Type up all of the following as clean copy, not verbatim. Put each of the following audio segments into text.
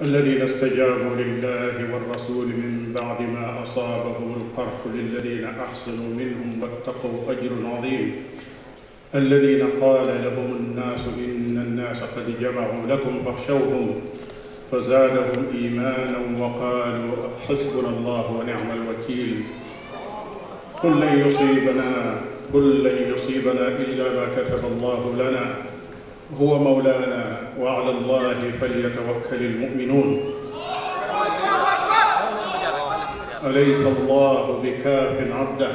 الذين استجابوا لله والرسول من بعد ما أصابهم القرح للذين أحسنوا منهم واتقوا أجر عظيم الذين قال لهم الناس إن الناس قد جمعوا لكم فاخشوهم فزادهم إيمانا وقالوا حسبنا الله ونعم الوكيل قل لن يصيبنا إلا ما كتب الله لنا هو مولانا وعلى الله فليتوكل المؤمنون أليس الله بكاف عبده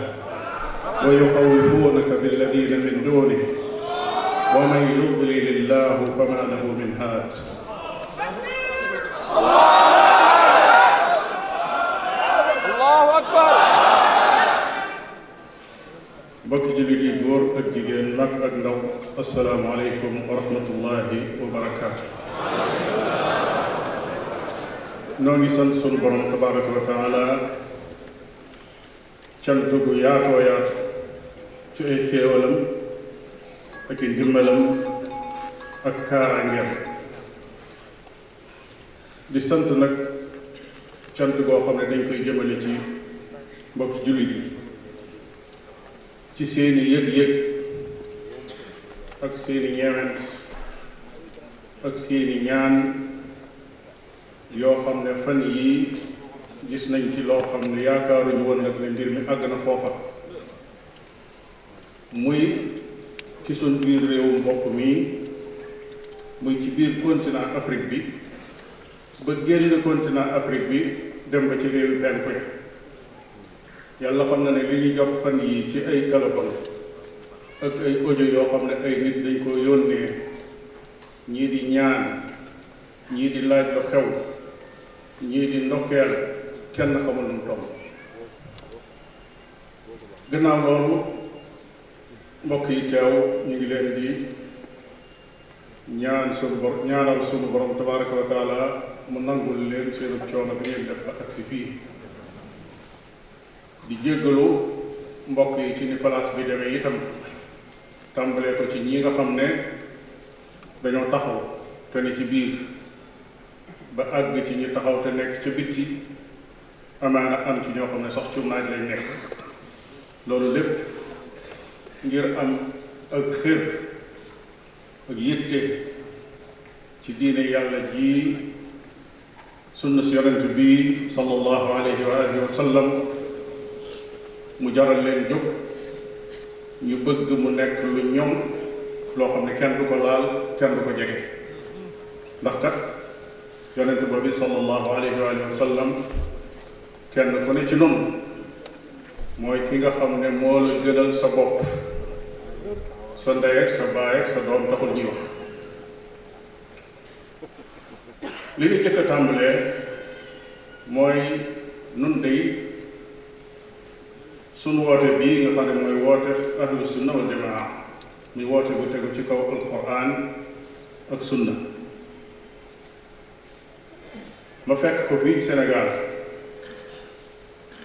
ويخوفونك بالذين من دونه ومن يضلل الله فما له من هاد الله أكبر mbokki jullit yi góor ak jigéen mag ak ndaw assalaamu aleykum wa rahmatullahi wa barakaatu. noo ngi sant sunu borom tabaraka wa taala cant gu yaatoo yaatu ci ay xéewalam ak i ndimbalam ak kaaraangeem di sant nag cant goo xam ne dañ koy jëmale ci mbokki jullit yi ci seeni yëg-yëg ak seeni ñeewent ak seeni ñaan yoo xam ne fan yii gis nañ ci loo xam ne yaakaaruñu woon nag ne mbir mi àgg na foofa muy ci suñ biir réewu mbokk mi muy ci biir continent Afrique bi ba génn continent Afrique bi dem ba ci réewu penku ya yàlla xam na ne li ñu jot fan yi ci ay téléphone ak ay audio yoo xam ne ay nit dañ ko yónnee ñii di ñaan ñii di laaj lu xew ñii di ndokkeel kenn xamul nu mu toll gannaaw loolu mbokk yi teew ñu ngi leen di ñaanal sunu borom tabaraka wa taala mu nangul leen seenu coono bi ngeen def ba agsi fii di jéggalu mbokk yi ci ni place bi demee itam tàmbalee ko ci ñi nga xam ne dañoo taxaw te ne ci biir ba àgg ci ñi taxaw te nekk ca bitti amaana am ci ñoo xam ne sax ci naaj lañ nekk loolu lépp ngir am ak xër ak yitte ci diine yàlla ji sunna si yonent bi sallallahu alayhi wa alihi wa sallam mu jaral leen jóg ñu bëgg mu nekk lu ñoŋ loo xam ne kenn du ko laal kenn du ko jege ndax kat yonent boobu sallallahu alayhi wa sallam kenn ku ne ci noonu mooy ki nga xam ne moo la gënal sa bopp sa ndey ak sa baay ak sa doom taxul ñuy wax li ñu jëkk a tàmbalee mooy nun dey sunu woote bii nga xam ne mooy woote ahlu sunna wal jamaa muy woote bu tegu ci kaw alquran ak sunna ma fekk ko fii Sénégal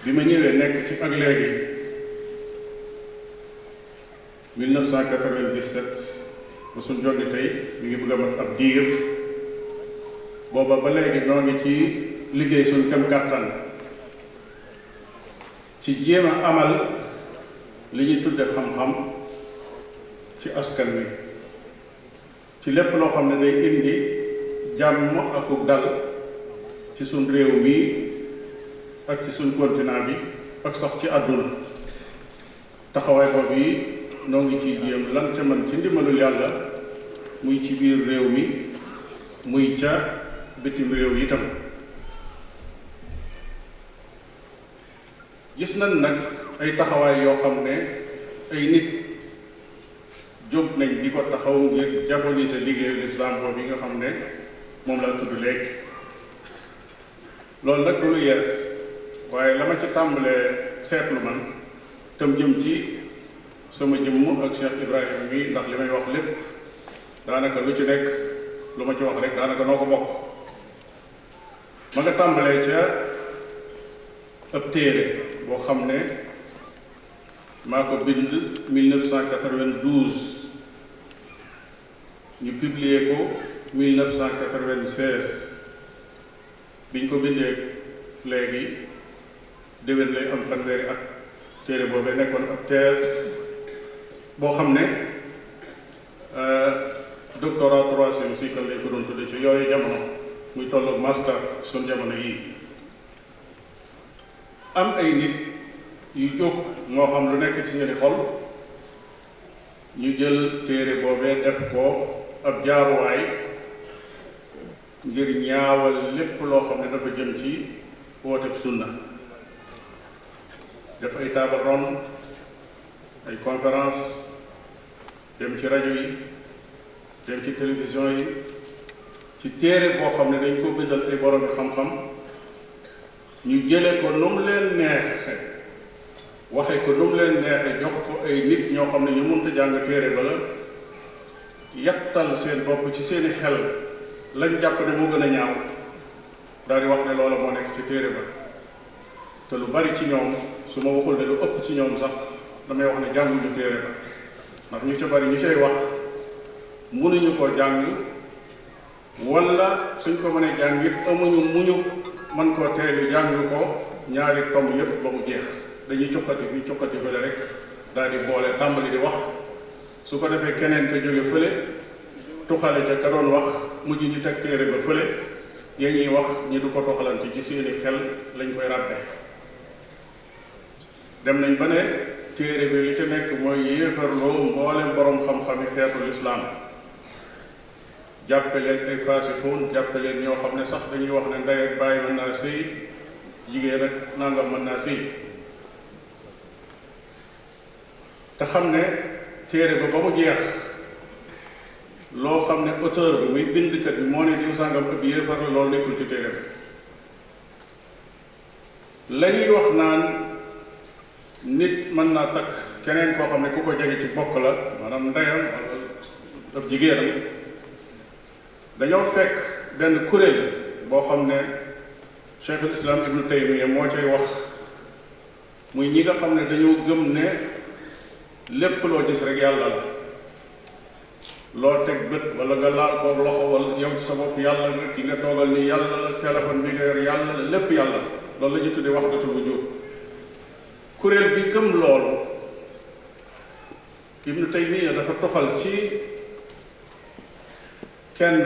bi ma ñëwee nekk ci ak léegi 1997 ba suñ jonni tey mi ngi bëgg a mat ab diir booba ba léegi noo ngi ci liggéey suñ kem kàttan ci jéem a amal li ñuy tudde xam-xam ci askan wi ci lépp loo xam ne day indi jàmm ak dal ci suñ réew mi ak ci suñ continent bi ak sax ci àdduna taxawaay boobu yi noo ngi ciy jéem lan ca man ci ndimbalul yàlla muy ci biir réew mi muy ca bitim réew yi itam gis nañ nag ay taxawaay yoo xam ne ay nit jóg nañ di ko taxaw ngir diaboliser liggéeyu lislaam boobu yi nga xam ne moom laa tudd léegi loolu nag du lu yees waaye la ma ci tàmbalee seetlu man tam jëm ci sama jëmm ak Cheikh Ibrahima mi ndax li may wax lépp daanaka lu ci nekk lu ma ci wax rek daanaka noo ko bokk ma nga tàmbalee ca ab téere boo xam ne maa ko bind 1992 ñu publier ko 1996 biñ ko bindee léegi déwén lay am fanweeri at. téere boobee nekkoon ab thèse boo xam ne doctorat troisième cycle lañ ko doon tudde ci yooyu jamono muy tolloog master sun jamono yii. am ay nit yu jóg moo xam lu nekk ci seeni xol ñu jël téere boobee def ko ab jaaruwaay ngir ñaawal lépp loo xam ne dafa jëm ci wooteb sunna. def ay table ronde ay conférence dem ci rajo yi dem ci télévision yi ci téere boo xam ne dañ ko bindal ay boromi xam-xam ñu jële ko nu mu leen neexe waxe ko nu mu leen neexe jox ko ay nit ñoo xam ne ñu mënta jàng téere ba la yattal seen bopp ci seeni xel lañ jàpp ne moo gën a ñaaw daal di wax ne loola moo nekk ci téere ba. te lu bari ci ñoom su ma waxul ne lu ëpp ci ñoom sax damay wax ne jànguñu téere ba ndax ñu ca bari ñu cay wax mënuñu koo jàng wala suñ ko mënee jàng it amuñu muñu mën koo teelu jàng ko ñaari tom yépp ba mu jeex dañuy cukkati bi cukkati fële rek daal di boole tàmbali di wax su ko defee keneen te jóge fële tuxale ca ka doon wax mujj ñu teg téere ba fële ya ñuy wax ñi du ko toxalante ci seeni xel lañ koy ràbbe. dem nañ ba ne téere bi li ci nekk mooy yéefarloo mboolem borom xam-xami xeetu lislaam jàppe leen ay faasiquun jàppe leen ñoo xam ne sax dañuy wax ne ndey ak bàyyi mën naa sëy jigéen ak nangam mën naa sëy te xam ne téere ba mu jeex loo xam ne auteur bi muy bindkat bi moo ne diw sàngam ab yéefar la loolu nekkul ci téere bi la ñuy wax naan nit mën naa takk keneen koo xam ne ku ko jege ci bokk la maanaam ndeyam wala ab jigéenam dañoo fekk benn kuréel boo xam ne Cheikh al Islam Ibnu Taymiya moo cay wax muy ñi nga xam ne dañoo gëm ne lépp loo gis rek yàlla la loo teg bët wala nga laal ko loxo wala yow ci sa bopp yàlla la ki nga toogal ni yàlla la téléphone bi nga yor yàlla la lépp yàlla la loolu la ñu tuddee wahdatul wujud. kuréel bi gëm loolu Ibnu Taymiya dafa toxal ci kenn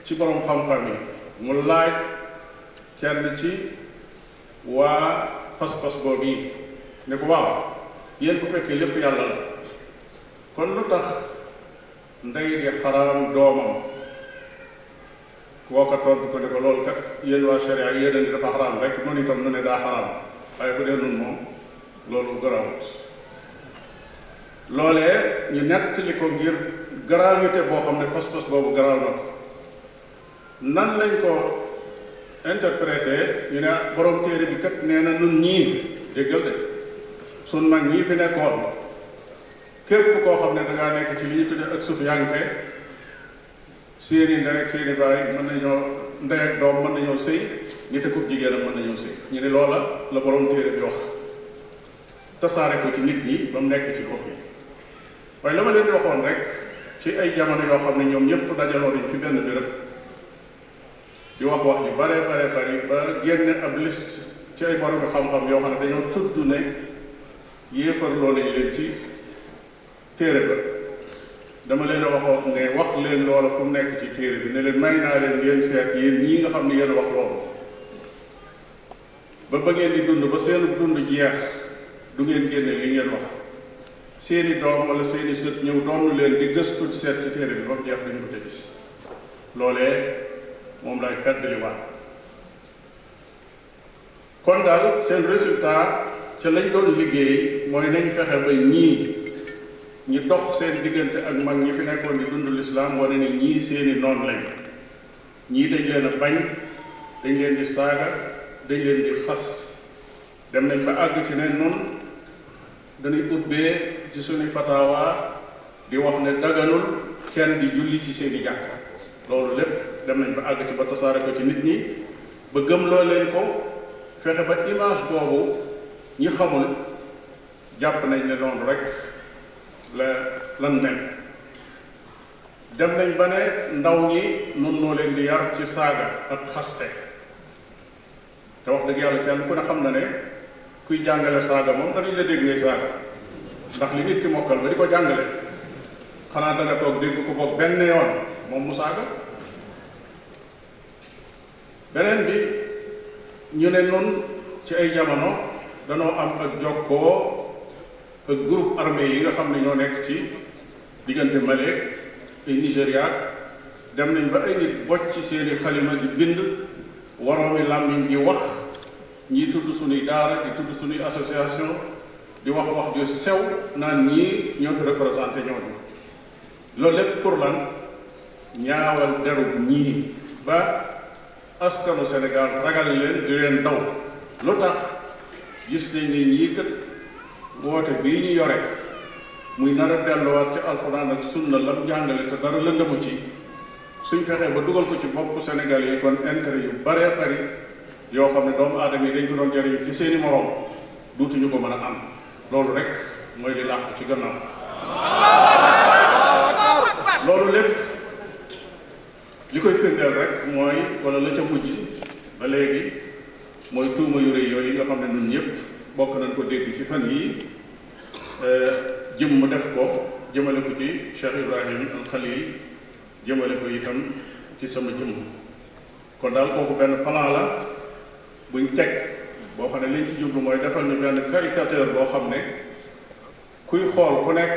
ci borom xam-xam yi mu laaj kenn ci waa pas-pas boobu yi ne ko waaw yéen bu fekkee lépp yàlla la kon lu tax ndey di xaraam doomam kooka tontu ko ne ko loolu kat yéen waa sharia yéen ni dafa xaraam rek noonu itam nu ne daa xaraam waaye bu dee nun moom loolu garawut loolee ñu nettali ko ngir gravité boo xam ne pas-pas boobu garaaw na ko nan lañ ko interprété ñu ne borom téere bi kat nee na nun ñii déggal de sun mag ñii fi nekkoon képp koo xam ne dangaa nekk ci li ñu tuddee ak sufiyanke seeni ndey ak seeni baay mën nañoo ndey ak doom mën nañoo sëy nit ak jigéenam mën nañoo sëy ñu ne loola la borom téere bi wax tasaare ko ci nit ñi ba mu nekk ci bopp yi waaye la ma leen di waxoon rek ci ay jamono yoo xam ne ñoom ñëpp dajaloo nañ fi benn béréb di wax ju bare bari ba génne ab liste ci ay borom xam-xam yoo xam ne dañoo tudd ne yéefarloo nañ leen ci téere ba dama leen a waxoon ne wax leen loola fu mu nekk ci téere bi ne leen may naa leen ngeen seet yéen ñii nga xam ne yéen wax loolu ba ngeen di dund ba seenu dund jeex du ngeen génne li ngeen wax seeni doom wala seeni sët ñëw doonu leen di gëstu seet ci téere bi ba mu jeex dañu ko ca gis loolee moom lay feddliwaat kon daal seen résultat ca lañ doon liggéey mooy nañ fexe ba ñi dox seen diggante ak mag ñi fi nekkoon di dund lislaam wane ni ñii seeni noon lañ ñii dañ leen a bañ dañ leen di saaga dañ leen di xas dem nañ ba àgg ci ne noonu dañuy ubbee ci suñu fatawa di wax ne daganul kenn di julli ci seeni jàkka loolu lépp dem nañ ba àgg ci ba tasaare ko ci nit ñi ba gëmloo leen ko fexe ba image boobu ñi xamul jàpp nañ ne noonu rek lan mel dem nañ ba ne ndaw ñi nun noo leen di yar ci saaga ak xaste te wax dëgg yàlla kenn ku ne xam na ne kuy jàngale saaga moom danañ la dégg ngay saaga ndax li nit ki mokkal ba di ko jàngale xanaa danga toog dégg ko boog benn yoon moom mu saaga. beneen bi ñu ne nun ci ay jamono danoo am ak jokkoo ak groupe armé yi nga xam ne ñoo nekk ci diggante Mali ay Nigéria dem nañ ba ay nit bocc ci seeni xalima di bind waroomi làmmiñ di wax ñii tudd suñuy daara di tudd suñuy association di wax wax ju sew naan ñii ñoo fi représenté ñooñu loolu lépp pour lan ñaawal derub ñii ba askanu Sénégal ragal leen di leen daw. lu tax gis nañ ni ñii kat woote bii ñu yore muy nar a delluwaat ci alxuraan ak sunna lam jàngale te dara lëndëmu ci suñ fexee ba dugal ko ci bopp Sénégal yi kon intérêt yu baree bari yoo xam ne doomu aadama yi dañ ko doon jariñ ci seeni moroom duutuñu ko mën a am loolu rek mooy li làqu ci gannaaw. loolu lépp li koy firndeel rek mooy wala la ca mujj ba léegi mooy tuuma yu rëy yooyu nga xam ne ñun ñëpp bokk nañ ko dégg ci fan yii jëm mu def ko jëmale ko ci Cheikh Ibrahim al Khalil jëmale ko itam ci sama jëmm. kon daal kooku benn plan la buñ teg boo xam ne liñ ci jublu mooy defal ñu benn caricature boo xam ne kuy xool ku nekk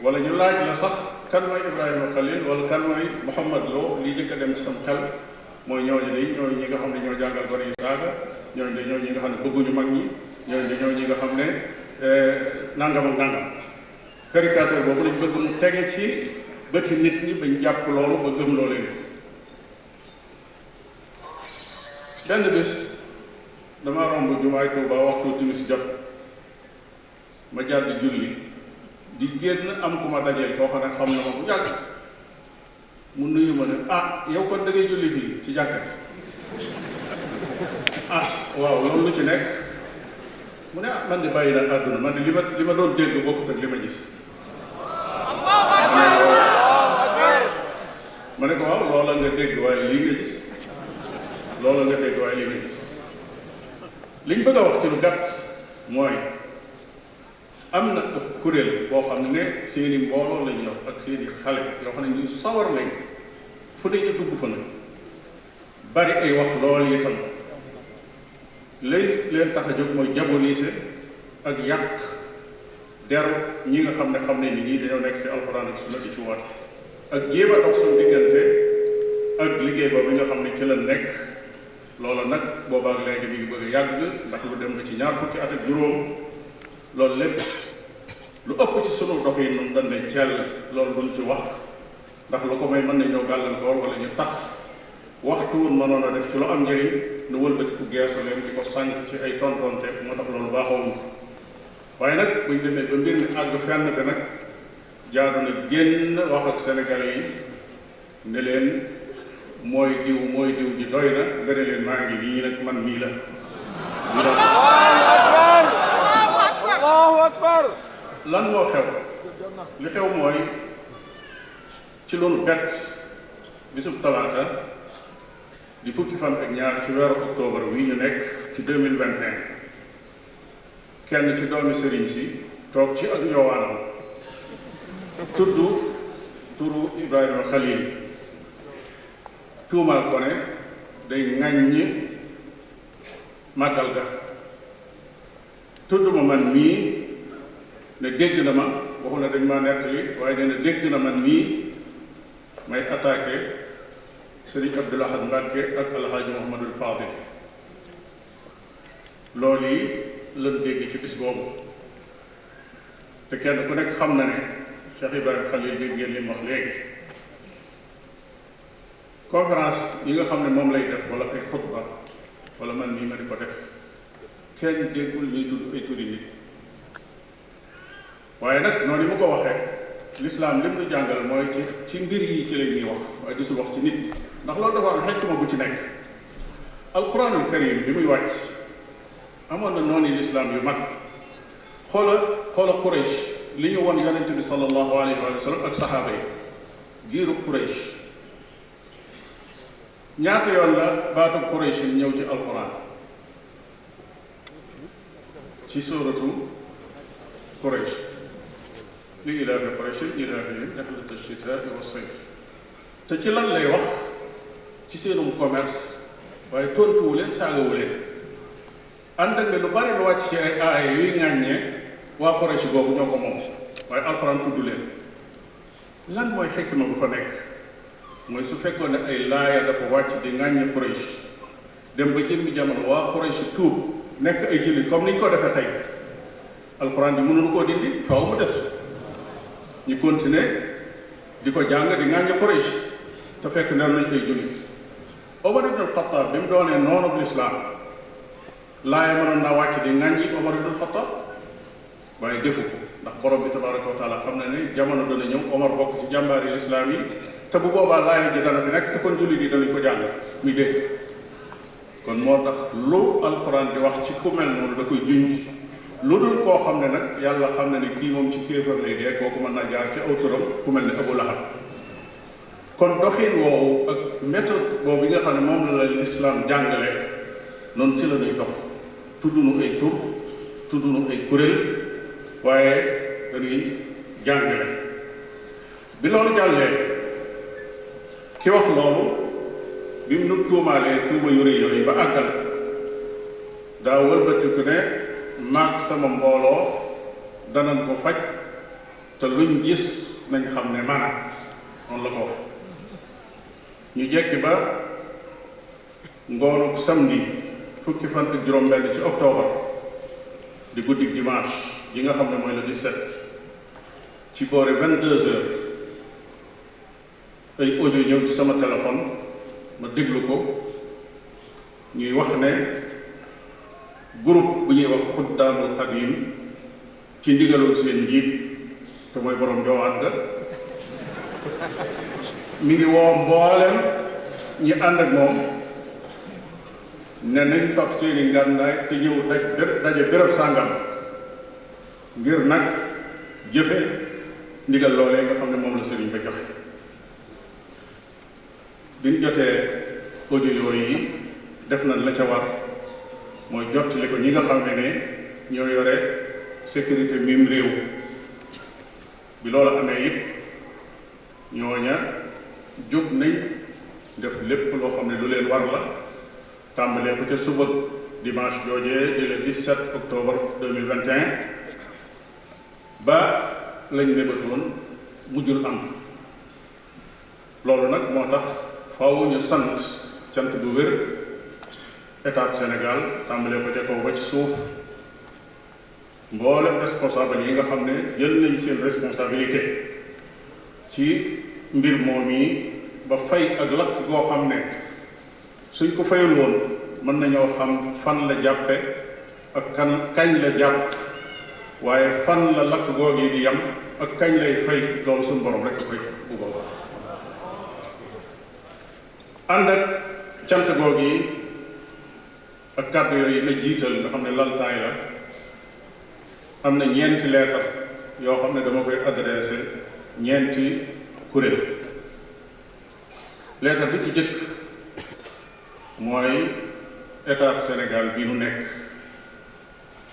wala ñu laaj la sax kan mooy Ibrahima Khalil wala kan mooy Mouhamad Lo lii jëkk a dem ci sam xel mooy ñooñu de ñooñu ñi nga xam ne ñoo jàngal gone yu saaga ñooñu de ñooñu ñi nga xam ne bëgguñu mag ñi ñooñu de ñooñu ñi nga xam ne nangam ak nangam. caricature boobu lañ bëgg mu tege ci bëti nit ñi bañ jàpp loolu ba gëm loo leen ko. benn bés dama romb jumaay Tuuba waxtu timis jot ma jàdd julli di génn am ku ma dajeel koo xam ne xam na ma bu jàgg mu nuyu ma ne yow kon da ngay julli fii ci jàkka ji waaw loolu lu ci nekk mu ne man de bàyyi na àdduna man de li ma doon dégg bokkut ak li ma gis. ma ne ko waaw loola nga dégg waaye lii nga gis loola nga dégg waaye lii nga gis liñ bëgg a wax ci lu gàtt mooy am na ab kuréel boo xam ne seeni mbooloo lañ yor ak seeni xale yoo xam ne ñu sawar lañ fu ne ñu dugg fa nag bari ay wax lool yi tam lay leen tax a jóg mooy diaboliser ak yàq der ñi nga xam ne ni ñii dañoo nekk ci alxuraan ak sunna di ci waat ak jéem a dox suñu diggante ak liggéey boobu nga xam ne ci la nekk loola nag boobaak léegi mi ngi bëgg a yàgg ndax lu dem ba ci ñaar fukki at ak juróom loolu lépp lu ëpp ci sunu dox yi noonu dañ ne ceel loolu duñ ci wax ndax lu ko may mën nañ ñoo gàllankoor wala ñu tax waxtu woon mënoon a def ci lu am njëriñ nu wëlbatiku geesu leen di ko sànq ci ay tontonte moo tax loolu baaxoowuñ ko waaye nag buñ demee ba mbir mi àgg fenn te nag jaadu na génn wax ak sénégalais yi ne leen mooy diw ji doy na nga ne leen maa ngi nii nag man mii la. Allahu akbar. lan moo xew li xew mooy ci loolu bett bisub talaata di fukki fan ak ñaar ci weeru octobre wi ñu nekk ci 2021 kenn ci doomi sëriñ si toog ci ak njoowaanam tudd turu Ibrahima Khalil tuumaal ko ne day ŋàññi màggal ga tudd ma man mii ne dégg na ma waxu ne dañ maa nettali waaye nee na dégg na man mii may attaqué Sëriñ Abdul Ahad Mbàkke ak Alhaaji Muhammadul Fadil loolu yi lan dégg ci bis boobu te kenn ku nekk xam na ne Cheikh Ibrahima Khalil dégg ngeen li mu wax léegi conférence yi nga xam ne moom lay def wala ay xutba wala man mii ma di ko def kenn déggul ñuy tudd ay turi nit waaye nag noonu mu ko waxee lislaam lim nu jàngal mooy ci mbir yi ci la ñuy wax waaye disul wax ci nit ñi ndax loolu dafa am xekma bu ci nekk alquranul karim bi muy wàcc amoon na noonu lislaam yu mag xoola Quraysh li ñu won yonente bi sallallahu alayhi wa sallam ak saxaaba yi giiru Quraysh ñaata yoon la baatu Quraysh ñëw ci alquran ci suuratu Quraysh li ilaafi Qurayshin ilaafihim rihlata shitaa'i wa sayf te ci lan lay wax ci seenum commerce waaye tontuwu leen saagawu leen ànd ak ne lu bari lu wàcc ci ay aaya yuy ŋàññee waa Quraysh boobu ñoo ko moom waaye alxuraan tudd leen lan mooy xikma bu fa nekk mooy su fekkoon ne ay laaya dafa wàcc di ŋàññe Quraysh dem ba jëmmi jamono waa Quraysh tuub nekk ay jullit comme niñ ko defee tey alxuraan bi mënul koo dindi faaw mu des ñu continuer di ko jàng di ŋàññe Quraysh te fekk ner nañ koy jullit Omar ibn al-Khattab bi mu doonee noonu lislaam laaya mënoon naa wàcc di ŋàññi Omar ibn al-Khattab waaye defu ko ndax borom bi tabaraka wa taala xam na ne jamono dana ñëw Omar bokk ci jàmbaari lislaam yi te bu boobaa laaya ji dana fi nekk te kon jullit yi danañ ko jàng muy dégg kon moo tax lu alxuraan di wax ci ku mel noonu da koy junj lu dul koo xam ne nag yàlla xam na ne kii moom ci kéefar lay dee kooku mën naa jaar ci aw turam ku mel ne Abu Lahab kon doxin woowu ak méthode boobu bi nga xam ne moom la lislaam jàngale noonu ci la ñuy dox tuddunu ay tur tuddunu ay kuréel waaye dañuy jàngale bi loolu jàllee ki wax loolu bi mu nu tuumaalee tuuma yu rëy yooyu ba àggal daa wëlbatiku ne maag sama mbooloo danañ ko faj te luñ gis nañ xam ne maanaam noonu la ko wax ñu jekki ba ngoonu samedi fukki fan ak juróom-benn ci octobre di guddi dimanche yi nga xam ne mooy le 17 ci boore 22 heures ay audio ñëw ci sama téléphone ma déglu ko ñuy wax ne groupe bu ñuy wax Xuddaamul Xadiim ci ndigalul seen njiit te mooy borom Njoowaan ga mi ngi woo mboolem ñi ànd ak moom ne nañ fab seeni ngànnaay te ñëw daje béréb sàngam ngir nag jëfe ndigal loolee nga xam ne moom la sëriñ ba joxe biñ jotee audio yooyu yi def nañ la ca war mooy jottali ko ñi nga xam ne ñoo yore sécurité mim réew bi loolu amee it ñooña jóg nañ def lépp loo xam ne lu leen war la tàmbalee ko ca suba dimanche joojee di le 17 octobre 2021 ba lañ mébatoon mujjul am loolu nag moo tax faaw ñu sant cant bu wér état Sénégal tàmbalee ko ca kaw ba ci suuf mboolem responsable yi nga xam ne jël nañ seen responsabilité ci mbir moom yi ba fay ak lakk goo xam ne suñ ko fayul woon mën nañoo xam fan la jàppe ak kañ la jàpp waaye fan la lakk goog yi di yam ak kañ lay fay loolu suñu borom rek a koy bu booba ànd ak cant goog yi ak kàddu yooyu ma jiital nga xam ne laltaay la am na ñeenti leetar yoo xam ne dama koy adressé ñeenti kuréel leetar bi ci jëkk mooy état Sénégal bi nu nekk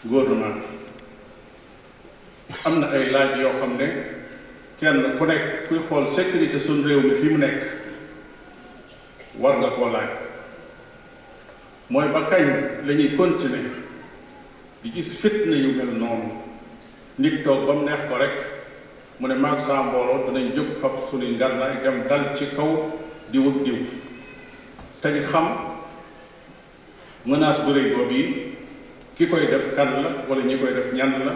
gouvernement bi am na ay laaj yoo xam ne kenn ku nekk kuy xool sécurité suñ réew mi fi mu nekk war nga koo laaj mooy ba kañ la ñuy continuer di gis fitna yu mel noonu nit toog ba mu neex ko rek mu ne maag saa mbooloo dinañ jóg fab suñuy ngànnaay dem dal ci kaw diw ak diw te ñu xam menace bu rëy boobu yi ki koy def kan la wala ñi koy def ñan la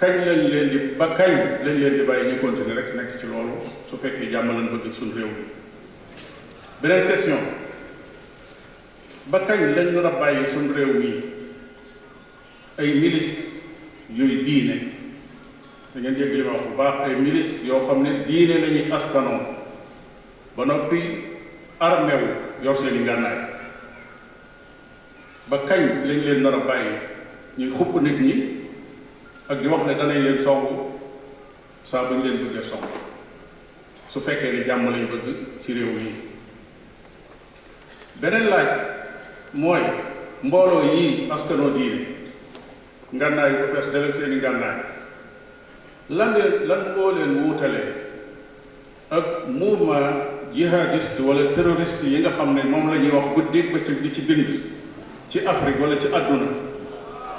kañ lañ leen di ba kañ lañ leen di bàyyi ñu continuer rek nekk ci loolu su fekkee jàmm lañ bëgg suñu réew mi beneen question ba kañ lañ mën a bàyyi suñu réew mi ay milice yooyu diine da ngeen dégg li ma wax bu baax ay milice yoo xam ne diine la ñuy askanoo ba noppi armé wu yor seeni ngànnaay ba kañ lañ leen nar a bàyyi ñuy xupp nit ñi ak di wax ne danañ leen song saa bu ñu leen bëggee song su fekkee ni jàmm lañ bëgg ci réew mi beneen laaj mooy mbooloo yii askanoo diine ngànnaay bu fees dalal seeni ngànnaay lan moo leen wuutalee ak mouvement jihadiste wala terroriste yi nga xam ne moom la ñuy wax guddeeg bëccëg di ci bind ci Afrique wala ci àdduna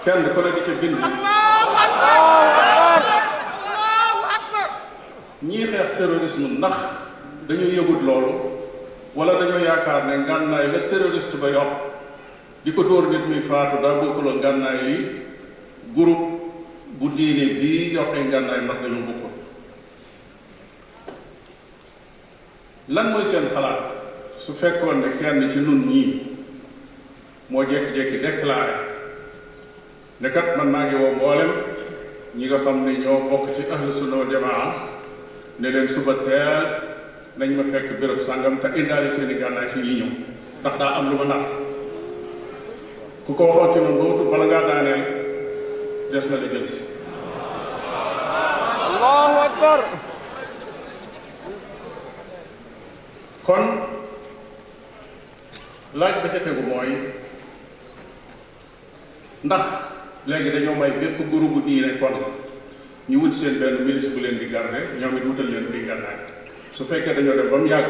kenn ku ne di ca bind ñii xeex terrorisme ndax dañoo yëgut loolu wala dañoo yaakaar ne ngànnaay la terroriste ba yokk di ko dóor nit muy faatu daa bokkul ak ngànnaay li groupe bu diine bii yor ay ngànnaay ndax dañoo bokkul. lan mooy seen xalaat su fekkoon ne kenn ci nun ñii moo jékki-jékki déclaré ne kat man maa ngi woo mboolem ñi nga xam ne ñoo bokk ci ahlu sunna wal jamaa ne leen suba teel nañ ma fekk béréb sàngam te indaale seeni gànnaay su ñuy ñëw ndax daa am lu ma nar ku ko waxoon ci noonu boobu bala ngaa daaneel des na la jël si. Allahu akbar. kon laaj ba ca tegu mooy ndax léegi dañoo may bépp groupe bu diine kon ñu wut seen benn milice bu leen di garder ñoom it wutal leen kuy gànnaay su fekkee dañoo dem ba mu yàgg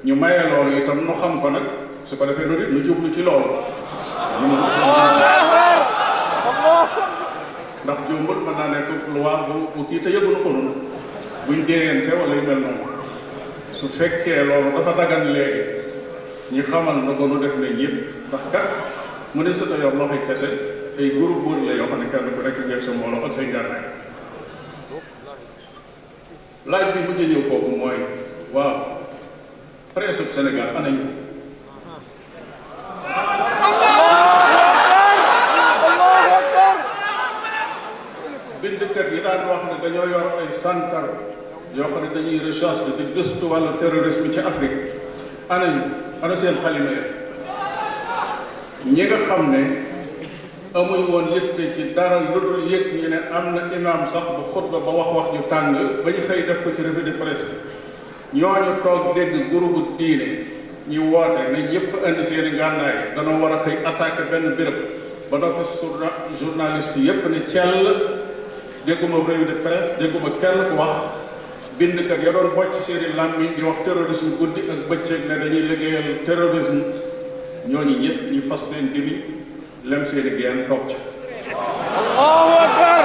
ñu maye loolu itam nu xam ko nag su ko defee nu nit nu jublu ci loolu ndax jombul mën naa nekk lu waa bu kii te yëgunu ko noonu buñ déeyante wala yu mel noonu su fekkee loolu dafa dagan léegi ñi xamal na ko nu def ne ñëpp ndax kat mu ne su ta yor loxoy kese ay groupe buur la yoo xam ne kenn ku nekk ngeeg sa mbooloo ak say gànnaay laaj bi mujj ñëw foofu mooy waaw presse bu Sénégal anañu bindkat yi daan wax ne dañoo yor ay santar yoo xam ne dañuy recherche di gëstu wàllu terrorisme ci Afrique ana seen xalima ya ñi nga xam ne amuñ woon yëtte ci dara lu dul yëg ñu ne am na imam sax bu xutba ba wax ju tàng ba ñu xëy def ko ci revue de presse bi ñooñu toog dégg groupe diine ñu woote ne ñëpp indi seeni gànnaay danoo war a xëy attaqué benn béréb ba noppi journaliste yépp ne cell dégguma revue de presse dégguma kenn ku wax bindkat ya doon bocc seeni làmmiñ di wax terrorisme guddi ak bëccëg ne dañuy liggéeyal terrorisme ñooñu ñëpp ñu fas seen gémmiñ lem seeni geen toog ca. Allahu akbar.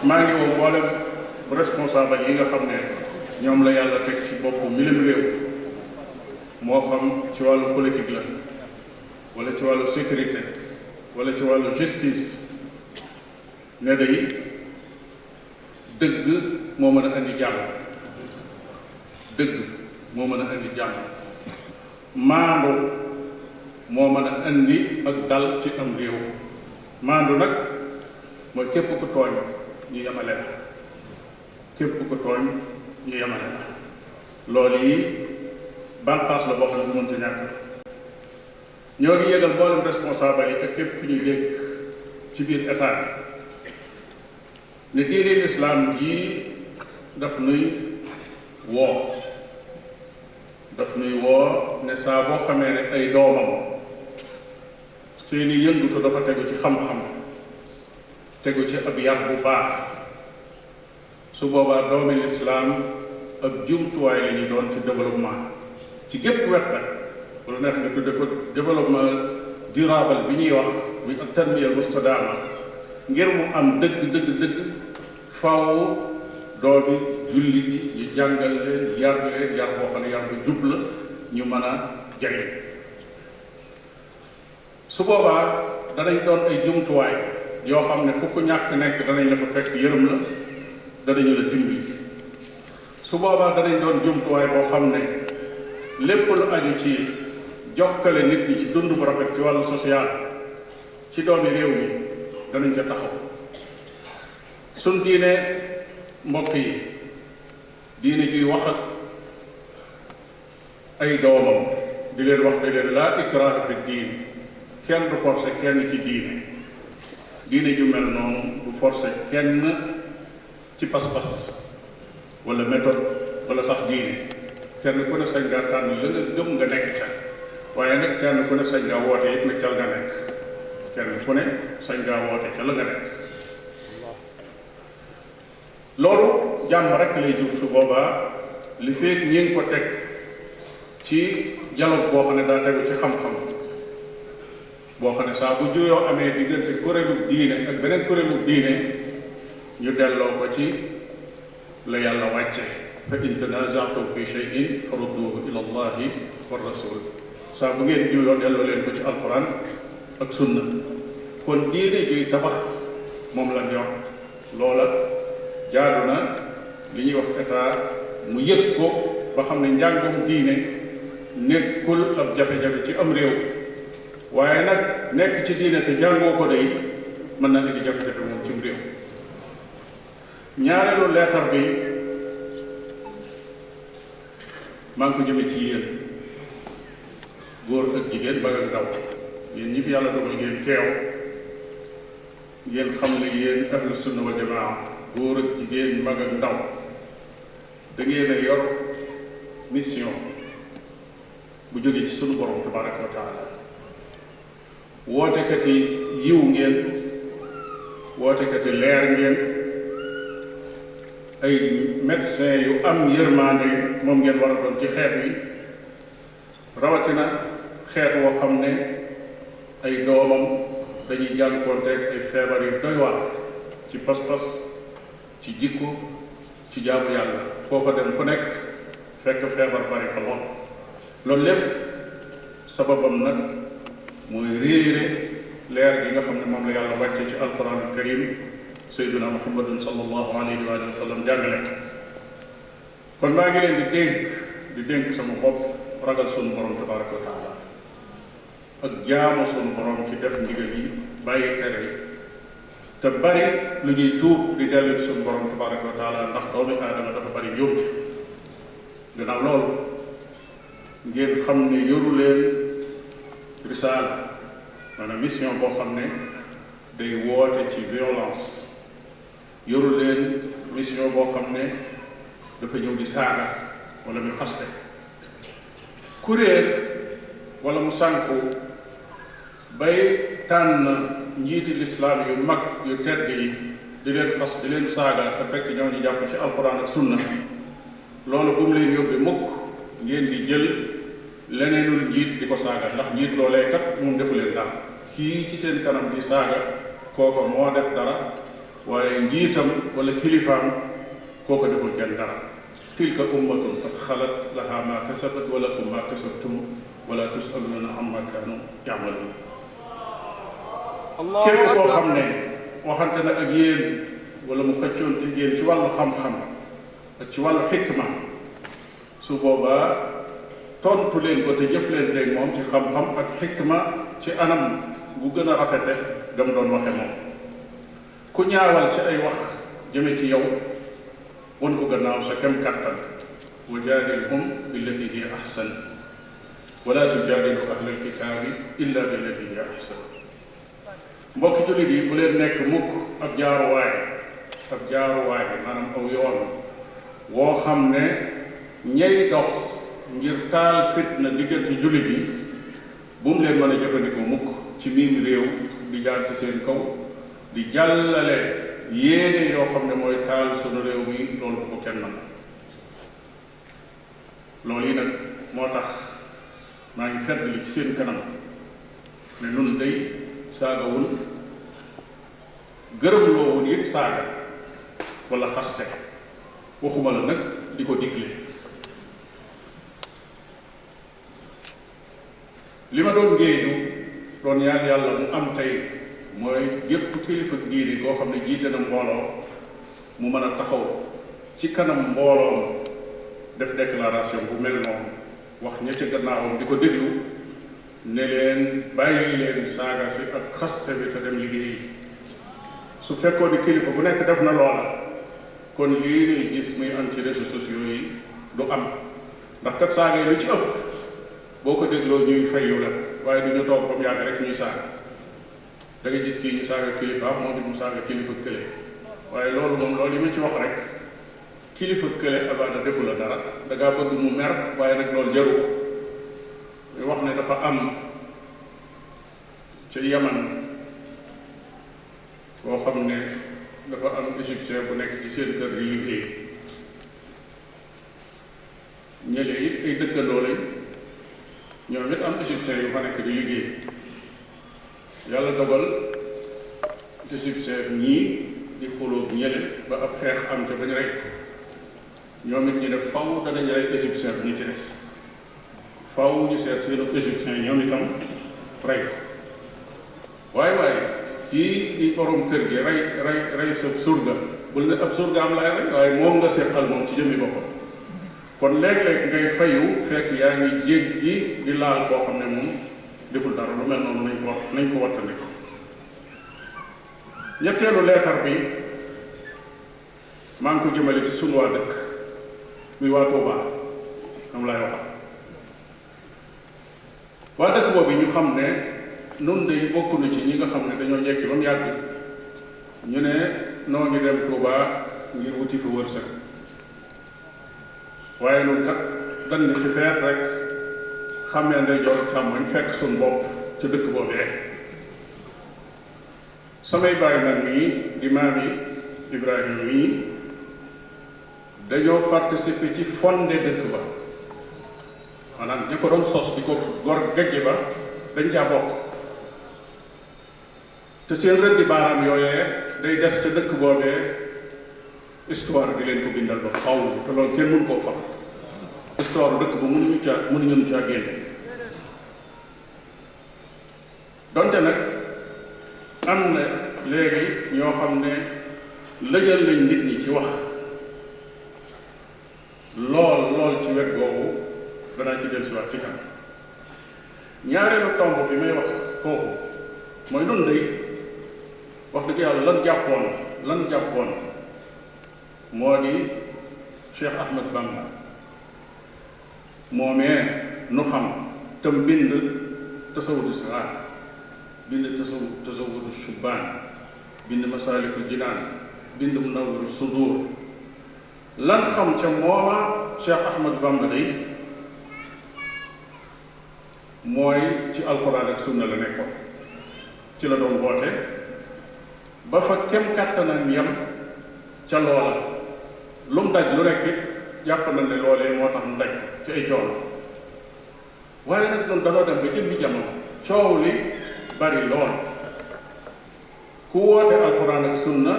maa ngi woo mboolem responsable yi nga xam ne ñoom la yàlla teg ci boppu milim réew moo xam ci wàllu politique la wala ci wàllu sécurité wala ci wàllu justice ne day dëgg moo mën a indi jàmm dëgg moo mën a indi jàmm maandu moo mën a indi ak dal ci am réew maandu nag mooy képp ku tooñ ñu yemale la képp ku tooñ ñu yemale la loolu yi bànqaas la boo xam ne bu mënta ñàkk ñoo ngi yëgal mboolem responsable yi ak képp ku ñuy dégg ci biir état bi ne diine lislaam jii daf nuy woo ne saa boo xamee ne ay doomam seeni yëngutu dafa tegu ci xam-xam tegu ci ab yar bu baax su boobaa doomi lislaam ab jumtuwaay la ñu doon ci développement ci gépp wet nag lu neex nga tudde ko développement durable bi ñuy wax muy ak tanmiya mustadaama ngir mu am dëgg faaw doomi jullit yi ñu jàngal leen yar boo xam ne yar bu jub la ñu mën a jariñ su boobaa danañ doon ay jumtuwaay yoo xam ne fu ku ñàkk nekk danañ la fa fekk yërëm la danañu la dimbali su boobaa danañ doon jumtuwaay boo xam ne lépp lu aju ci jokkale nit ñi ci dund bu rafet ci wàllu social ci doomi réew mi danañ ca taxaw suñ diine mbokk yi diine juy wax ak ay doomam di leen wax ne leen laa ikraha fi diin kenn du forcé kenn ci diine ju mel noonu du forcé kenn ci pas-pas wala méthode wala sax diine kenn ku ne sañ nga tànn la nga gëm nga nekk ca waaye nag kenn ku ne sañ ngaa woote it nag ca la nga nekk kenn ku ne sañ ngaa woote ca la nga nekk loolu jàmm rek lay jub su boobaa li feeg ñi ngi ko teg ci dialogue boo xam ne daa tegu ci xam-xam boo xam ne saa bu juyoo amee diggante kuréelu diine ak beneen kuréelu diine ñu delloo ko ci la yàlla wàcce fa in tanaza'tum fi shay'in farudduhu ila allahi wa rasul saa bu ngeen juyoo delloo leen ko ci alquran ak sunna kon diine juy tabax moom la yor loola jaadu na li ñuy wax état mu yëg ko ba xam ne njàngum diine nekkul ab jafe-jafe ci am réew waaye nag nekk ci diine te jàngoo ko day mën na indi jafe-jafe moom cim réew ñaareelu leetar bi maa ngi ko jëme ci yéen góor ak jigéen mag ak ndaw yéen ñi fi yàlla dogal ngeen teew ngeen xam ne yéen ahlu sunna wal jamaa góor ak jigéen mag ak ndaw da ngeen a yor mission bu jógee ci sunu borom tabaraka wa taala wootekat yi yiw ngeen wootekat yi leer ngeen ay médecin yu am yërmaande moom ngeen war a doon ci xeet wi rawatina xeet woo xam ne ay doomam dañuy jànkoonteeg ay feebar yu doy waar ci pas-pas ci jikko ci jaamu yàlla foo ko dem fu nekk fekk feebar bari fa lool loolu lépp sababam nag mooy réere leer gi nga xam ne moom la yàlla wàcce ci alquranul karim sayyiduna muhammadun sallallahu alayhi wa sallam jàngale kon maa ngi leen di dénk sama bopp ragal sunu borom tabaraka wa taala ak jaamu sunu borom ci def ndigal yi bàyyi tere yi te bari lu ñuy tuub di dellu ci sunu borom tabaraka wa taala ndax doomu aadama dafa bari njuumte gannaaw loolu ngeen xam ne yoru leen risaala maanaam mission boo xam ne day woote ci violence yoru leen mission boo xam ne dafa ñëw di saaga wala mu xaste kuréel wala mu sànku bay tànn njiiti lislaam yu mag yu tedd yi di leen xas di leen saaga te fekk ñoo ñu jàpp ci alquran ak sunna loolu bu mu leen yóbbee mukk ngeen di jël leneenul njiit di ko saaga ndax njiit loolee kat moom defu leen dara kii ci seen kanam di saaga kooko moo def dara waaye njiitam wala kilifaam kooko deful kenn dara tilka ummatun qad xalat laha ma kasabat wa lakum ma kasabtum wala tusaluna amma kanu ya'malun képp koo xam ne waxante na ak yéen wala mu xëccoon te yéen ci wàllu xam-xam ak ci wàllu xikma su boobaa tontu leen ko te jëf leen teg moom ci xam-xam ak xikma ci anam bu gën a rafete gam doon waxe moom ku ñaawal ci ay wax jëme ci yow won ko gannaaw sa kem kàttan wa jaadilhum billati hiya ahsan wala tujaadilu ahlal kitaabi illa billati hiya ahsan mbokki jullit yi bu leen nekk mukk ab jaaruwaay maanaam aw yoon woo xam ne ñay dox ngir taal fitna diggante jullit yi bu mu leen mën a jëfandikoo mukk ci miim réew di jaar ci seen kaw di jàllale yéene yoo xam ne mooy taal sunu réew mi loolu bu ko kenn man loolu yi nag moo tax maa ngi feddali ci seen kanam ne nun day saagawul gërëm loowul it saaga wala xaste waxuma la nag di ko digle li ma doon géeju doon ñaan yàlla mu am tey mooy gépp kilifa diine koo xam ne jiite na mbooloo mu mën a taxaw ci kanam mbooloom def déclaration bu mel noonu wax ña ca gannaawam di ko déglu ne leen bàyyi leen saaga si ak xaste bi te dem liggéey su fekkoon ni kilifa bu nekk def na loola kon lii ñuy gis muy am ci réseaux sociaux yi du am ndax kat saaga yi lu ci ëpp boo ko dégloo ñuy fayu la waaye du ñu toog ba mu yàgg rek ñuy saaga da nga gis kii ñu saaga kilifa moom it mu saaga kilifa kële waaye loolu moom loolu yi ma ci wax rek kilifa kële abaana defu la dara da ngaa bëgg mu mer waaye nag loolu jaru ko wax ne dafa am ca Yaman koo xam ne dafa am égyptien bu nekk ci seen kër di liggéey ñële it ay dëkkandoo lañ ñoom it am égyptien yu fa nekk di liggéey yàlla dogal égyptien ñii di xuloo ñële ba ab xeex am ca bañ rey ko ñoom it ñu ne faw danañ rey égyptien bi ñu ci des faw ñu seet seenu égyptien ñoom itam rey ko waaye kii di borom kër gi rey sa surga bul ne ab surga am lay rey waaye moom nga seqal moom ci jëmmi boppam kon léeg-léeg ngay fayu fekk yaa ngi jéggi di laal koo xam ne moom deful dara lu mel noonu nañ ko wattandiku ñetteelu leetar bi maa ngi ko jëmale ci sunu waa dëkk muy waa Touba am lay waxal waa dëkk boobu ñu xam ne nun de bokk na ci ñi nga xam ne dañoo jekki ba mu yàgg ñu ne noo ngi dem Touba ngir wuti fi wërsëg waaye nun kat dan ni ci feet rek xàmmee ndeyjoor càmmoñ fekk suñ bopp ca dëkk boobee samay baay man mii di maami Ibrahima mii dañoo participer ci fondé dëkk ba maanaam ñi ko doon sos di ko gor gajje ba dañ caa bokk te seen rëddi baaraam yooyee day des ca dëkk boobee histoire di leen ko bindal ba faw te loolu kenn mënu koo fax histoire dëkk ba mënuñu caa génne donte nag am na léegi ñoo xam ne lëjal nañ nit ñi ci wax lool ci wet googu danaa ci dellusiwaat ci kanam ñaareelu tomb bi may wax foofu mooy nun day wax dëgg yàlla lan jàppoon moo di Cheikh Ahmad Bamba moomee nu xam tam bind tasawudu sixaar bind tasawudu shubbaan bind masaalikul jinaan bind munawwiru sudur lan xam ca mooma Cheikh Ahmad Bamba day mooy ci alxuraan ak sunna la nekkoon ci la doon woote ba fa kem kàttanam yam ca loola lu mu daj lu rekk jàpp na ne loolee moo tax mu daj ci ay coono waaye nag noonu danoo dem ba jëmmi jamono coow li bari lool ku woote alxuraan ak sunna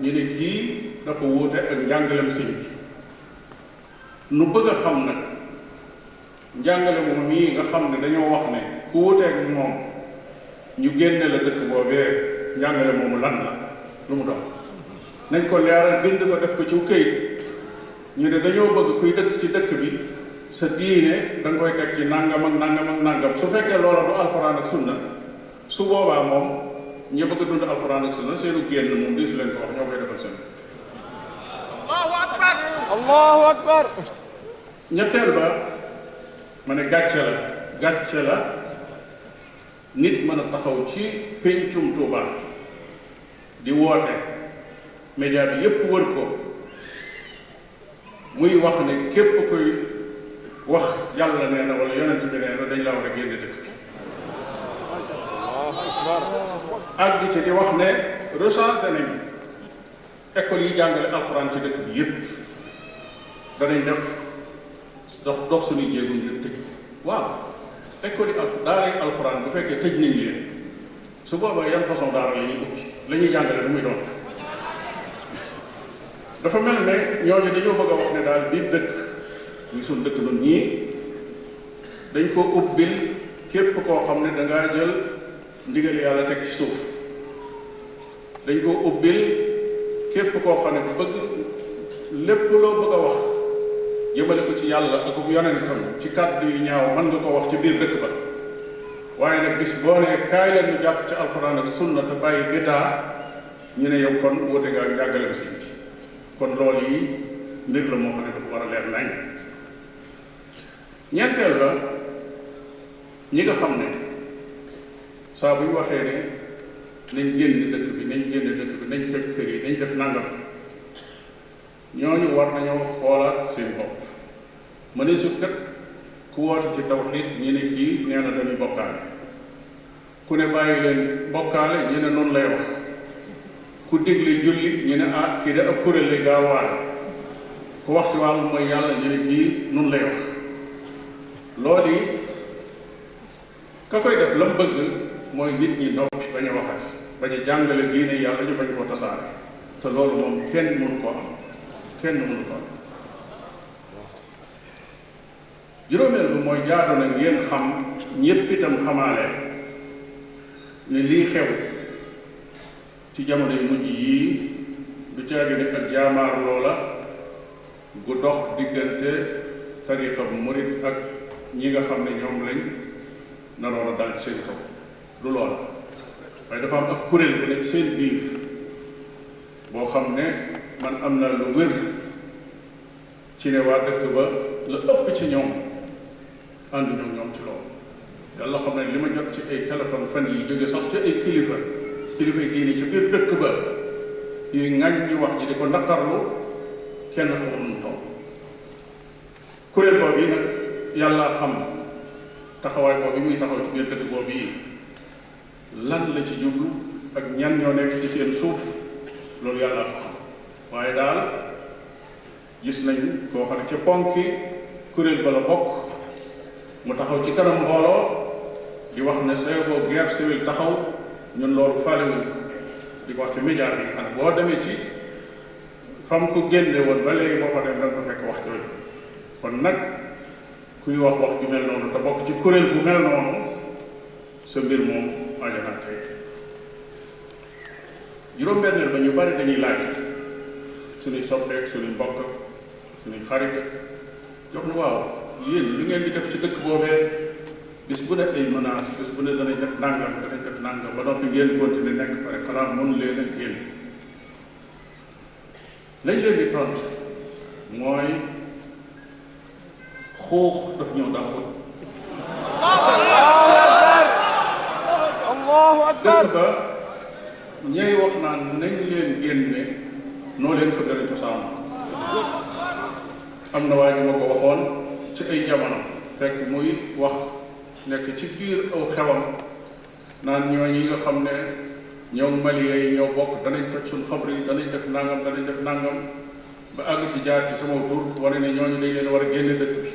ñu ne kii dafa wóote ak njàngalem sëñ bi nu bëgg a xam nag njàngale moom mii nga xam ne dañoo wax ne ku wuteeg moom ñu génne la dëkk boobee njàngale moomu lan la lu mu doon nañ ko leeral bind ko def ko ci këyit ñu ne dañoo bëgg kuy dëkk ci dëkk bi sa diine da nga koy teg ci nangam ak nangam ak nangam su fekkee loola du alxuraan ak sunna su boobaa moom ñi bëgg a dund alxuraan ak sunna seenu génn moom di su leen ko wax ñoo koy defal seen Allahu akbar ñetteel ba ma ne gàcce la nit mën a taxaw ci péncum Tuuba di woote média bi yépp wër ko muy wax ne képp koy wax yàlla nee na wala yonent bi nee na dañ la war a génne dëkk bi àgg ci di wax ne recensé nañ école yi jàngale alxuraan ci dëkk bi yépp danañ def dox suñuy jéego ngir tëj waaw école yi daaray alxuraan bu fekkee tëj nañ leen su boobaa yan façon daara la ñuy ubbi la ñuy jàngale lu muy doon dafa mel ne ñooñu dañoo bëgg a wax ne daal biir dëkk ñu suñ dëkk nun ñii dañ ko ubbil képp koo xam ne dangaa jël ndigal yàlla teg ci suuf dañ ko ubbil képp koo xam ne bu bëgg lépp loo bëgg a wax jëmale ko ci yàlla ak yonentam ci kàddu yu ñaaw mën nga ko wax ci biir dëkk ba waaye nag bis boo nee kaay leen ñu jàpp ci alxuraan ak sunna te bàyyi bidaa ñu ne yow kon wóote nga ak njàngale bi sëñ bi kon loolu yi mbir la moo xam ne dafa war a leer nañ ñeenteel ba ñi nga xam ne saa bu ñu waxee ne nañ génn dëkk bi nañ toj kër yi nañ def nangam ñooñu war nañoo xoolaat seen bopp ma ne su kat ku woote ci tawxiid ñi ne kii nee na dañuy bokkaale, ku ne bàyyi leen bokkaale ñu ne noonu lay wax, ku digle julli ñu ne kii de ab kuréel lay gaawaale, ku wax ci wàllu mooy yàlla ñu ne kii noonu lay wax. loolu yi ka koy def la mu bëgg mooy nit ñi noppi bañ a waxati, bañ a jàngale diine yàlla ñu bañ koo tasaare, te loolu moom kenn mënu koo am, kenn mënu ko am. juróomeel bi mooy jaadu na ngeen xam ñépp itam xamaale ne lii xew ci jamono yu mujj yii du caagi ne ak jaamaar loola gu dox diggante tariqa bu murit ak ñi nga xam ne ñoom lañ naroon a dal ci seen kaw, du loola, waaye dafa am ak kuréel bu nekk seen biir boo xam ne man am na lu wér ci ne waa dëkk ba la ëpp ci ñoom àndu ñoom ci loolu. yàlla xam ne li ma jot ci ay téléphone fan yi jóge sax ci ay kilifa diini ci biir dëkk ba yuy ŋañ ñi wax ji di ko naqarlu kenn xamul nu toll. kuréel boobu yi nag yàlla xam taxawaay boobu muy taxaw ci biir dëkk boobu yi lan la ci jublu ak ñan ñoo nekk ci seen suuf, loolu yàlla ko xam. waaye daal gis nañ koo xam ne ca ponki kuréel ba la bokk, mu taxaw ci kanam mbooloo di wax ne sooy boo guerre civile taxaw ñun loolu faalewuñ ko, di ko wax ci média bi nga xam ne boo demee ci fam ko génne woon ba léegi boo fa dem danga ko fekk wax jooju. kon nag kuy wax wax ju mel noonu te bokk ci kuréel bu mel noonu sa mbir moom ajanaat tey. juróom-benneel ba ñu bari dañuy laaj suñuy soppeek suñuy mbokk suñuy xarit jox na waaw yéen li ngeen di def ci dëkk boobee bis bu ne ay menace, bis bu ne danañ def nàngam ba noppi ngeen continuer nekk pare xanaa mënu leen a génn. lañ leen di tontu mooy xuux daf ñëw dàqut. Allahu akbar. dëkk ba ñay wax naan nañ leen génne noo leen fa gën a cosaan. am na waa ji ma ko waxoon ci ay jamono fekk muy wax nekk ci biir aw xewam naan ñooñi nga xam ne ñoom malien yi ñoo bokk danañ toj suñ xabri yi danañ def nangam ba àgg ci jaar ci sama tur wane ne ñooñu dañ leen war a génne dëkk bi.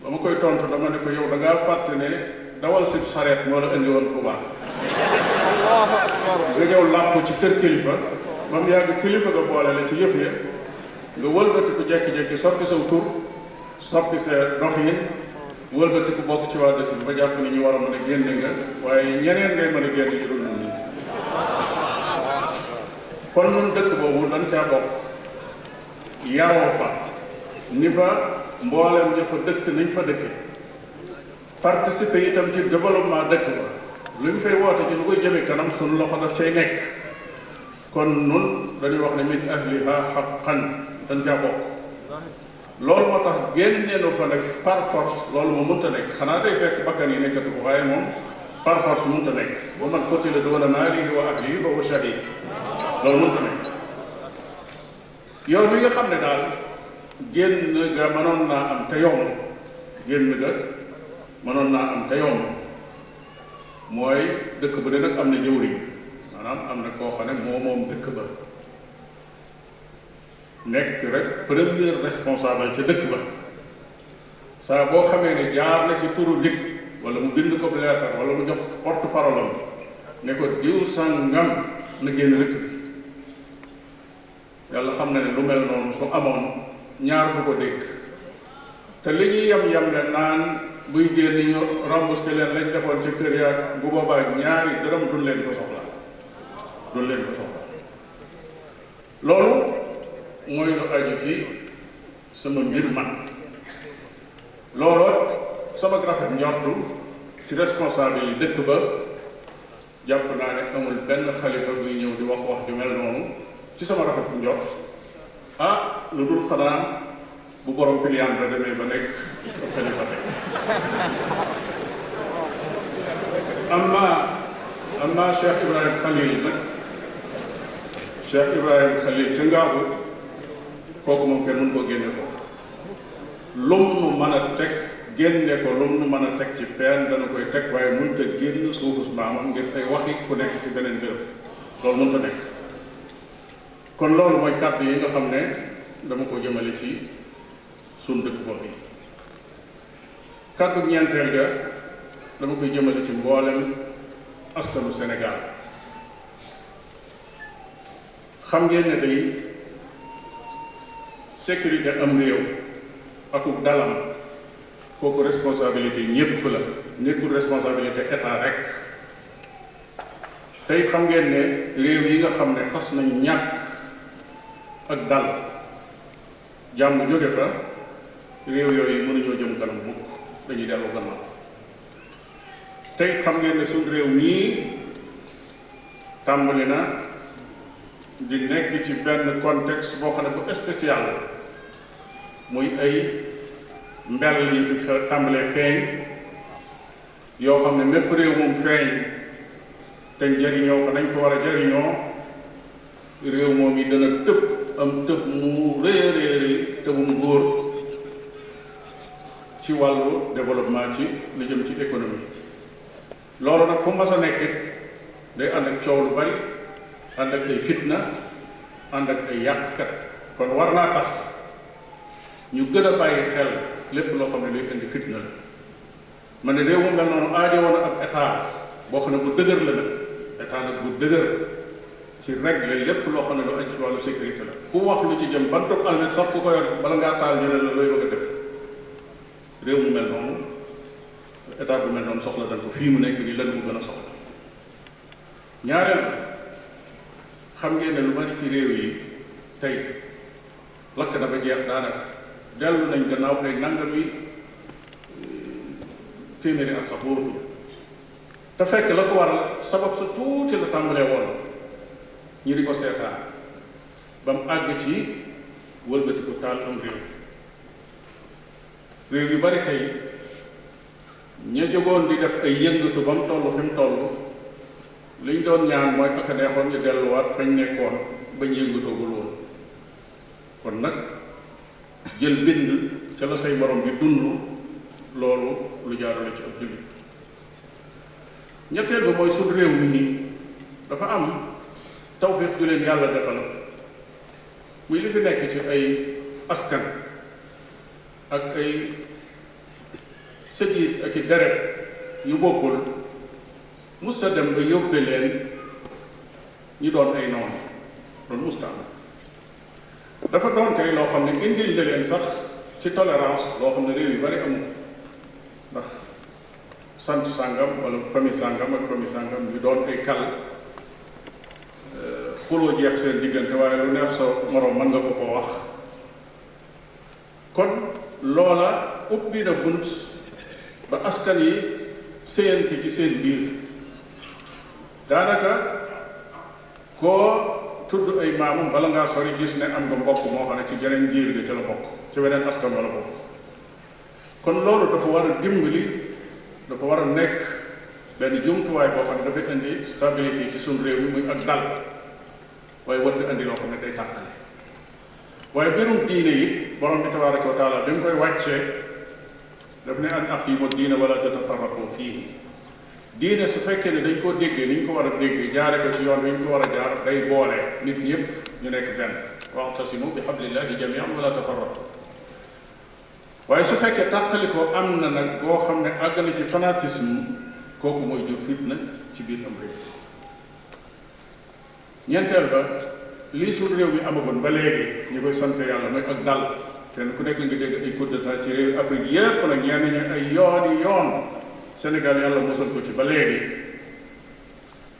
ba ma koy tontu dama ne ko yow da ngaa fàtte ne dawal si sareet moo la indi woon Tuuba nga ñëw làqu ci kër kilifa ba mu yàgg kilifa nga boole la ci yëf ya nga wëlbati ko jekki-jekki soppi saw tur soppi sa doxin wëlbati ko bokk ci waa dëkk bi ba jàpp ni ñu war a mën a génne nga waaye ñeneen ngay mën a génne ñu dul nii. kon ñun dëkk boobu dañ caa bokk yaroo fa ni fa mboolem ña fa dëkk nañ fa dëkke participer itam ci développement dëkk ba lu ñu fay woote ci lu koy jëme kanam suñu loxo daf cay nekk. kon nun dañuy wax ne min ahliha haqqan dañ caa bokk. loolu moo tax génneenu fa nag par force loolu moo mënta nekk xanaa day fekk bakkan yi nekkatu ko waaye moom par force mënta nekk ba man qutila duuna maalihi wa ahlihi fa huwa shahid loolu mënta nekk. yow mi nga xam ne daal génn ga mënoon naa am te yomb mooy dëkk ba de nag am na jëwriñ maanaam am na koo xam ne moom dëkk ba nekk rek premier responsable ca dëkk ba saa boo xamee ne jaar na ci turu nit wala mu bind ko leetar wala mu jox porte parole am ne ko diw sàngam na génn dëkk bi. yàlla xam na ne lu mel noonu su amoon ñaar bu ko dégg te li ñuy yam le naan buy génn ñu remboursé leen lañ defoon ci kër yaag bu boobaa ñaari dërëm duñ leen ko soxla loolu mooy lu aju ci sama mbir man. looloo sama rafet njortu ci responsable yi dëkk ba jàpp naa ne amul benn xalifa buy ñëw di wax ju mel noonu ci sama rafetu njort lu dul xanaa bu borom piliyaan ba demee ba nekk xalifa rek. amma Cheikh Ibrahim Khalil nag Cheikh Ibrahim Khalil ca Ngaabu kooku moom kenn mën koo génne foofu lum nu mën a teg génne ko lu mu mën a teg ci peen dana koy teg, waaye mënut a génn suufus maamam ngir ay waxi ku nekk ci beneen béréb loolu mënut a nekk. kon loolu mooy kàddu yi nga xam ne dama ko jëmale ci suñ dëkk bopp yi. kàddu ñeenteel ga dama koy jëmale ci mboolem askanu Sénégal. xam ngeen ne day sécurité am réew akuk dalam kooku responsabilité ñépp la, nekkul responsabilité état rek. te it xam ngeen ne réew yi nga xam ne xas nañ ñàkk ak dal jàmm jóge fa, réew yooyu mënuñoo jëm kanam mukk, dañuy dellu gannaaw. te it xam ngeen ne suñ réew mii tàmbali na di nekk ci benn contexte boo xam ne bu spécial, muy ay mbell yi fi tàmbalee feeñ yoo xam ne mépp réew moom feeñ te njariñoo ko nañ ko war a jariñoo, réew moom yi dana tëb am tëb mu réeréeri tëbum góor ci wàllu développement, ci lu jëm ci économie. loolu nag fu mas a nekk day ànd ak coow lu bari, ànd ak ay fitna, ànd ak ay yàqkat. kon war naa tax ñu gën a bàyyi xel lépp loo xam ne day indi fitna la. ma ne réew mu mel noonu aajo woon ab état boo xam ne bu dëgër la nag, état nag bu dëgër ci régler lépp loo xam ne lu aju ci wàllu sécurité la. ku wax lu ci jëm bantub almet sax ku ko yor bala ngaa taal ñu ne la looy bëgg a def. réew mu mel noonu, état bu mel noonu soxla dañ ko fii mu nekk nii lan ko gën a soxla. ñaareel xam ngeen ne lu bari ci réew yi tey lakk na ba jeex daanaka dellu nañ gannaaw ay nangami téeméeri at sax boobu te fekk la ko waral sabab su tuuti la tàmbalee woon ñi di ko seetaan ba mu àgg ci wëlbati ko taal am réew yu bari tey ña jógoon di def ay yëngatu ba mu toll fi mu toll liñ doon ñaan mooy ak a neexoon ñu delluwaat fañ nekkoon bañ yëngatoogul woon. kon nag jël bind ca la say morom bi dund, loolu lu jaadu la ci ab jullit. ñetteel ba mooy suñ réew mi dafa am tawfeex ju leen yàlla defal, muy li fi nekk ci ay askan ak ay sëjiit ak i deret yu bokkul, musta dem ba yóbbe leen ñu doon ay noonu, doon musta am. dafa doon kay loo xam ne indil na leen sax ci tolérance loo xam ne réew yu bari amu ndax sant sàngam wala famille sàngam ak famille sàngam ñu doon ay kal xuloo jeex seen diggante, waaye lu neex sa moroom mën nga ko wax. kon loola ubbi na bunt ba askan yi séyante ci seen biir. daanaka koo tudd ay maamam bala ngaa sori gis ne am nga mbokk moo xam ne ci jeneen giir ga ca la bokk, ci weneen askan wala bokk. kon loolu dafa war a dimbali, dafa war a nekk benn jumtuwaay boo xam ne dafay indi stabilité ci suñu réew mi, muy ak dal, waaye war na indi loo xam ne day tàqale. waaye mbirum diine it borom bi tabaaraka wa taala bi mu koy wàccee daf ne an aqiimu diina wala tatafarraqu fiihi. diine su fekkee ne dañ koo déggee ni ñu ko war a déggee, jaare ko ci yoon wi ñu ko war a jaar, day boole nit ñëpp ñu nekk benn. wa'tasimu bi hablillahi jami'an wala tafarraqu. waaye su fekkee tàqali ko am na nag boo xam ne àgg na ci fanatisme, kooku mooy jur fitna ci biir am réew. ñeenteel ba lii suñu réew mi amagoon ba léegi ñu koy sant yàlla mooy ak dal. kenn ku nekk nga dégg ay coup d'état ci réew Afrique yépp nag ñenn ñi ay yooni yoon. Sénégal yàlla mosal ko ci ba léegi.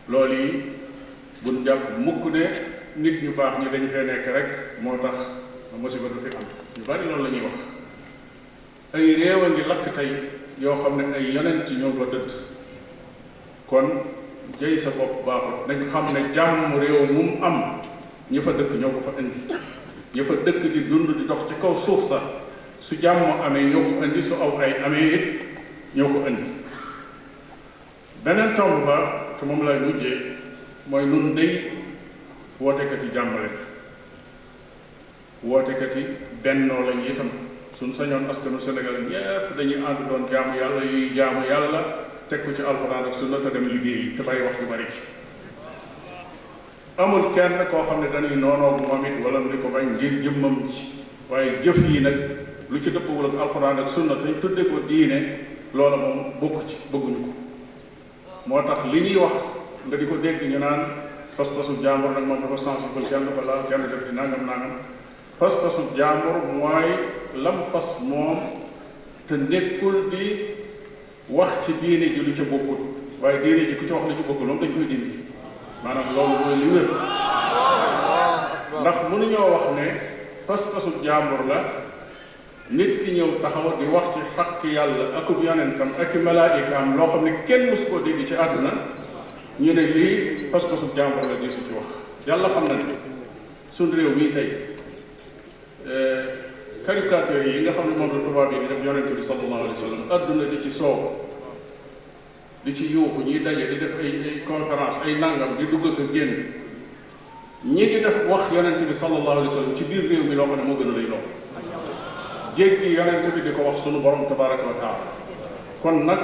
loolu yi buñ jàpp mukk ne nit ñu baax ñi dañ fee nekk rek moo tax musiba du fi am. ñu bari loolu la ñuy wax. ay réew a ngi lakk tey yoo xam ne ay yonent ñoo ko dëdd. kon jëy sa bopp baaxut. nañ xam ne jàmm réew mu am ñi fa dëkk ñoo ko fa indi. ñi fa dëkk di dund di dox ci kaw suuf sax su jàmm amee ñoo ko indi, su aw ay amee it ñoo ko indi. beneen tomb ba te moom lay mujjee mooy nun day wootekat yi jàmm rek, wootekat yi bennoo lañu itam. suñ sañoon askanu Sénégal ñépp dañuy ànd doon jaamu yàlla yuy jaamu yàlla teg ko ci alxuraan ak sunna te dem liggéey te bàyyi wax ju bari ci amul kenn koo xam ne dañuy noonoog moom it wala di ko bañ ngir jëmmam ci waaye jëf yi nag lu ci dëppwul ak alxuraan ak sunna te ñu tudde ko diine loola moom bokku ci bëgguñu ko moo tax li ñuy wax nga di ko dégg ñu naan pas-pasu jàmbur nag moom dafa sensible kenn ko laal kenn def di nangam pas-pasu jàmbur mooy lam fas moom te nekkul di wax ci diine ji lu ca bokkut waaye diine ji ku ci wax lu ci bokkul moom dañ koy dindi maanaam loolu mooy li wér ndax mënuñoo wax ne pas-pasu jàmbur la nit ki ñëw taxaw di wax ci xaq yàlla akub yonentam ak malaayikaam loo xam ne kenn mësu koo dégg ci àdduna ñu ne lii pas-pasu jàmbur la di su ci wax yàlla xam na ne suñ réew mii tey caricature yi nga xam ne moom la tubaab yi di def yonente bi sallallahu alayhi wa sallam àdduna di ci soow di ci yuuxu ñuy daje di def ay conférence ay nangam di dugg ak génn ñi ngi def wax yonente bi sallallahu alayhi wa sallam ci biir réew mi loo xam ne moo gën a lay lool jéggi yonente bi di ko wax sunu borom tabaraka wa taala kon nag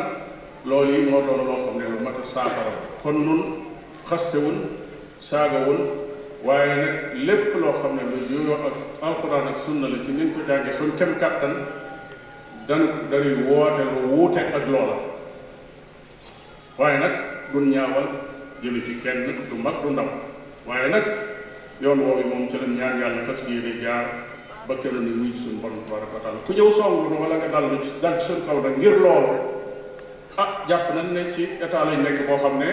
loolu yi moo doon loo xam ne lu mat a saafara kon nun xastewul saagawul waaye nag lépp loo xam ne lu juyoo ak alxuraan ak sunna la ci nin ko jànge suñ kem kàttan dañuy woote lu wuute ak loola waaye nag duñ ñaawal jëlu ci kenn du mag du ndaw waaye nag yoon woowu moom ci lañ ñaan yàlla parce que yéene jaar ba keroog ni wuy suñu borom tabaraka wa taala ku ñëw song nu wala nga dal ci suñ kaw nag ngir loolu jàpp nañ ne ci état lañ nekk boo xam ne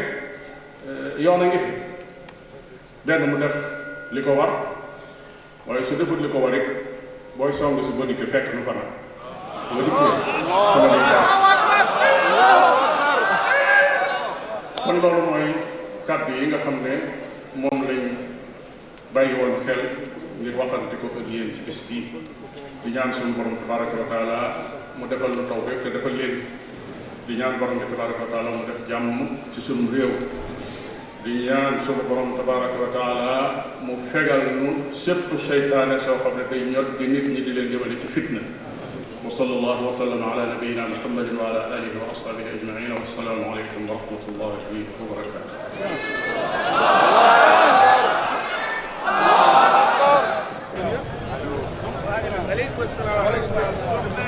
yoon a ngi fi benn mu def li ko war waaye su defut li ko war it booy song si ba dikkee fekk nu fa nag ba dikkee kon loolu mooy kàddu yi nga xam ne moom lañ bàyyi woon xel ngir waxante ko ak yéen ci bis bii di ñaan suñu borom tabaraka wa taala mu defal lu taw te defal leen di ñaan borom bi tabaraka wa taala mu def jàmm ci suñu réew di ñaan suñu borom tabaraka wa taala mu fegal nu sépp seytaane soo xam ne day ñot di nit ñi di leen jëmale ci fitna wa sallallahu wa sallam ala nabiyina muhammadin wa ala alihi wa ashabihi ajmain wa assalaamu aleykum wa rahmatullahi wa barakatuh عليكم السلام ورحمة الله